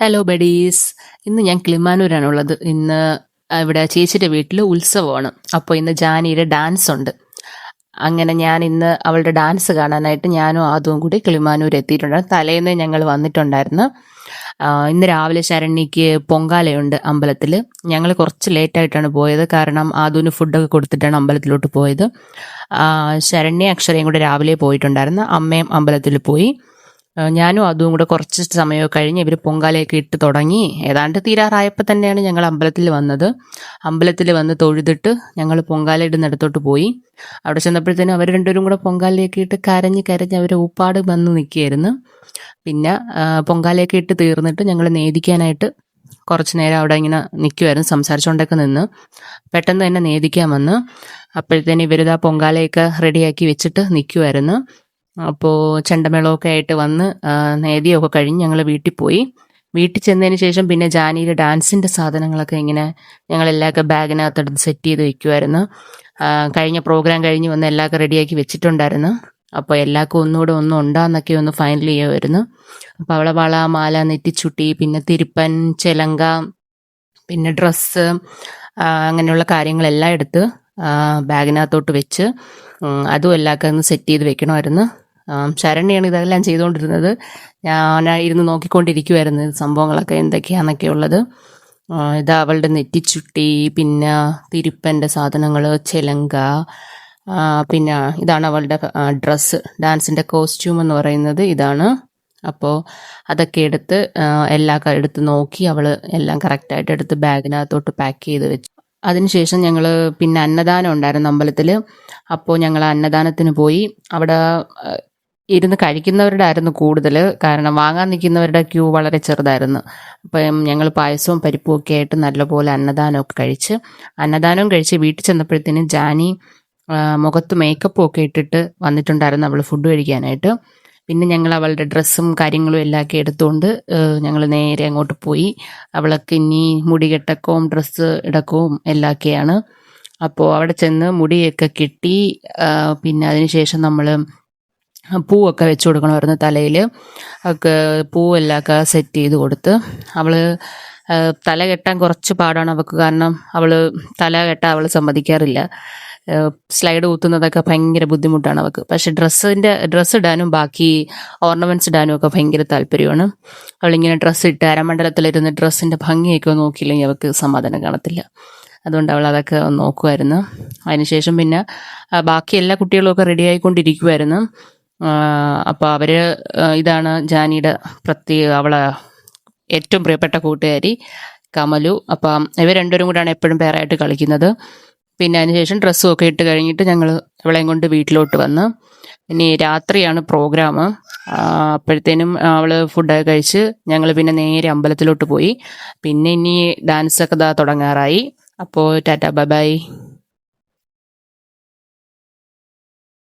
Hello buddies. ഇന്ന് ഞാൻ കിളിമാനൂരാണുള്ളത്. ഇന്ന് ഇവിടെ ചേച്ചിയുടെ വീട്ടിൽ ഉത്സവമാണ്. അപ്പോൾ ഇന്ന് ജാനിയുടെ ഡാൻസ് ഉണ്ട്. അങ്ങനെ ഞാൻ ഇന്ന് അവളുടെ ഡാൻസ് കാണാനായിട്ട് ഞാനും അതും കൂടി കിളിമാനൂർ എത്തിയിട്ടുണ്ട്. തലേന്ന് ഞങ്ങൾ വന്നിട്ടുണ്ടായിരുന്നു. ഇന്ന് രാവിലെ ശരണ്യക്ക് പൊങ്കാലയുണ്ട് അമ്പലത്തിൽ. ഞങ്ങൾ കുറച്ച് ലേറ്റായിട്ടാണ് പോയത്, കാരണം ആദൂന് ഫുഡൊക്കെ കൊടുത്തിട്ടാണ് അമ്പലത്തിലോട്ട് പോയത്. ശരണ്യ അക്ഷരയും കൂടെ രാവിലെ പോയിട്ടുണ്ടായിരുന്നു. അമ്മയും അമ്പലത്തിൽ പോയി. ഞാനും അതും കൂടെ കുറച്ച് സമയം കഴിഞ്ഞ് ഇവർ പൊങ്കാലയൊക്കെ ഇട്ട് തുടങ്ങി. ഏതാണ്ട് തീരാറായപ്പോൾ തന്നെയാണ് ഞങ്ങൾ അമ്പലത്തിൽ വന്നത്. അമ്പലത്തിൽ വന്ന് തൊഴുതിട്ട് ഞങ്ങൾ പൊങ്കാല ഇടുന്നിടത്തോട്ട് പോയി. അവിടെ ചെന്നപ്പോഴത്തേനും അവർ രണ്ടുപേരും കൂടെ പൊങ്കാലയൊക്കെ ഇട്ട് കരഞ്ഞ് അവർ ഊപ്പാട് വന്ന് നിൽക്കുകയായിരുന്നു. പിന്നെ പൊങ്കാലയൊക്കെ ഇട്ട് തീർന്നിട്ട് ഞങ്ങൾ നേദിക്കാനായിട്ട് കുറച്ച് നേരം അവിടെ ഇങ്ങനെ നിൽക്കുമായിരുന്നു, സംസാരിച്ചുകൊണ്ടൊക്കെ നിന്ന്. പെട്ടെന്ന് തന്നെ നേദിക്കാൻ വന്ന്. അപ്പോഴത്തേനും ഇവരിതാ പൊങ്കാലയൊക്കെ റെഡിയാക്കി വെച്ചിട്ട് നിൽക്കുമായിരുന്നു. അപ്പോൾ ചെണ്ടമേളമൊക്കെ ആയിട്ട് വന്ന് നേദിയൊക്കെ കഴിഞ്ഞ് ഞങ്ങൾ വീട്ടിൽ പോയി. വീട്ടിൽ ചെന്നതിന് ശേഷം പിന്നെ ജാനിയുടെ ഡാൻസിൻ്റെ സാധനങ്ങളൊക്കെ ഇങ്ങനെ ഞങ്ങളെല്ലാമൊക്കെ ബാഗിനകത്തെടുത്ത് സെറ്റ് ചെയ്ത് വെക്കുമായിരുന്നു. കഴിഞ്ഞ പ്രോഗ്രാം കഴിഞ്ഞ് വന്ന് എല്ലാമൊക്കെ റെഡിയാക്കി വെച്ചിട്ടുണ്ടായിരുന്നു. അപ്പോൾ എല്ലാവർക്കും ഒന്നുകൂടെ ഒന്നും ഉണ്ടാന്നൊക്കെ ഒന്ന് ഫൈനൽ ചെയ്യുമായിരുന്നു. അപ്പോൾ അവളെ വള, മാല, നെറ്റിച്ചുട്ടി, പിന്നെ തിരുപ്പൻ, ചെലങ്ക, പിന്നെ ഡ്രസ്സ്, അങ്ങനെയുള്ള കാര്യങ്ങളെല്ലാം എടുത്ത് ബാഗിനകത്തോട്ട് വെച്ച് അതും എല്ലാമൊക്കെ ഒന്ന് സെറ്റ് ചെയ്ത് വെക്കണമായിരുന്നു. ശരണ്യാണ് ഇതെല്ലാം ചെയ്തുകൊണ്ടിരുന്നത്. ഞാൻ ഇരുന്ന് നോക്കിക്കൊണ്ടിരിക്കുമായിരുന്നു സംഭവങ്ങളൊക്കെ എന്തൊക്കെയാണെന്നൊക്കെ ഉള്ളത്. ഇത് അവളുടെ നെറ്റിച്ചുട്ടി, പിന്നെ തിരുപ്പൻ്റെ സാധനങ്ങൾ, ചെലങ്ക, പിന്നെ ഇതാണ് അവളുടെ ഡ്രസ്സ്, ഡാൻസിൻ്റെ കോസ്റ്റ്യൂം എന്ന് പറയുന്നത് ഇതാണ്. അപ്പോൾ അതൊക്കെ എടുത്ത് എല്ലാം എടുത്ത് നോക്കി അവൾ എല്ലാം കറക്റ്റായിട്ട് എടുത്ത് ബാഗിനകത്തോട്ട് പാക്ക് ചെയ്ത് വെച്ചു. അതിനുശേഷം ഞങ്ങൾ പിന്നെ അന്നദാനം ഉണ്ടായിരുന്നു അമ്പലത്തിൽ. അപ്പോൾ ഞങ്ങൾ അന്നദാനത്തിന് പോയി. അവിടെ ഇരുന്ന് കഴിക്കുന്നവരുടെ ആയിരുന്നു കൂടുതൽ, കാരണം വാങ്ങാൻ നിൽക്കുന്നവരുടെ ക്യൂ വളരെ ചെറുതായിരുന്നു. അപ്പം ഞങ്ങൾ പായസവും പരിപ്പും ഒക്കെ ആയിട്ട് നല്ലപോലെ അന്നദാനമൊക്കെ കഴിച്ച് വീട്ടിൽ ചെന്നപ്പോഴത്തേനും ജാനി മുഖത്ത് മേക്കപ്പും ഒക്കെ ഇട്ടിട്ട് വന്നിട്ടുണ്ടായിരുന്നു അവൾ ഫുഡ് കഴിക്കാനായിട്ട്. പിന്നെ ഞങ്ങൾ അവളുടെ ഡ്രസ്സും കാര്യങ്ങളും എല്ലാമൊക്കെ എടുത്തുകൊണ്ട് ഞങ്ങൾ നേരെ അങ്ങോട്ട് പോയി. അവൾക്ക് ഇനി മുടി കെട്ടക്കവും ഡ്രസ്സ് ഇടക്കവും എല്ലാമൊക്കെയാണ്. അപ്പോൾ അവിടെ ചെന്ന് മുടിയൊക്കെ കെട്ടി പിന്നെ അതിനുശേഷം നമ്മൾ പൂവൊക്കെ വെച്ച് കൊടുക്കണമായിരുന്നു തലയിൽ. അവൾക്ക് പൂവെല്ലാമൊക്കെ സെറ്റ് ചെയ്ത് കൊടുത്ത്. അവൾ തല കെട്ടാൻ കുറച്ച് പാടാണ് അവൾക്ക്, കാരണം അവൾ തല കെട്ടാൻ അവൾ സമ്മതിക്കാറില്ല. സ്ലൈഡ് കുത്തുന്നതൊക്കെ ഭയങ്കര ബുദ്ധിമുട്ടാണ് അവൾക്ക്. പക്ഷെ ഡ്രസ്സ് ഇടാനും ബാക്കി ഓർണമെൻറ്റ്സ് ഇടാനും ഒക്കെ ഭയങ്കര താല്പര്യമാണ്. അവളിങ്ങനെ ഡ്രസ്സ് ഇട്ട് അരമണ്ഡലത്തിലിരുന്ന് ഡ്രസ്സിൻ്റെ ഭംഗിയൊക്കെ നോക്കിയില്ലെങ്കിൽ അവൾക്ക് സമാധാനം കാണത്തില്ല. അതുകൊണ്ട് അവൾ അതൊക്കെ നോക്കുമായിരുന്നു. അതിനുശേഷം പിന്നെ ബാക്കി എല്ലാ കുട്ടികളും ഒക്കെ റെഡി ആയിക്കൊണ്ടിരിക്കുമായിരുന്നു. അപ്പോൾ ഇതാണ് ജാനിയുടെ അവളെ ഏറ്റവും പ്രിയപ്പെട്ട കൂട്ടുകാരി കമലു. അപ്പം ഇവർ രണ്ടുപേരും കൂടെയാണ് എപ്പോഴും പേരായിട്ട് കളിക്കുന്നത്. പിന്നെ അതിനുശേഷം ഡ്രസ്സും ഒക്കെ ഇട്ട് കഴിഞ്ഞിട്ട് ഞങ്ങൾ അവളെയും കൊണ്ട് വീട്ടിലോട്ട് വന്ന്. ഇനി രാത്രിയാണ് പ്രോഗ്രാം. അപ്പോഴത്തേനും അവൾ ഫുഡൊക്കെ കഴിച്ച് ഞങ്ങൾ പിന്നെ നേരെ അമ്പലത്തിലോട്ട് പോയി. പിന്നെ ഇനി ഡാൻസൊക്കെ തുടങ്ങാറായി. അപ്പോൾ ടാറ്റ ബൈ ബൈ.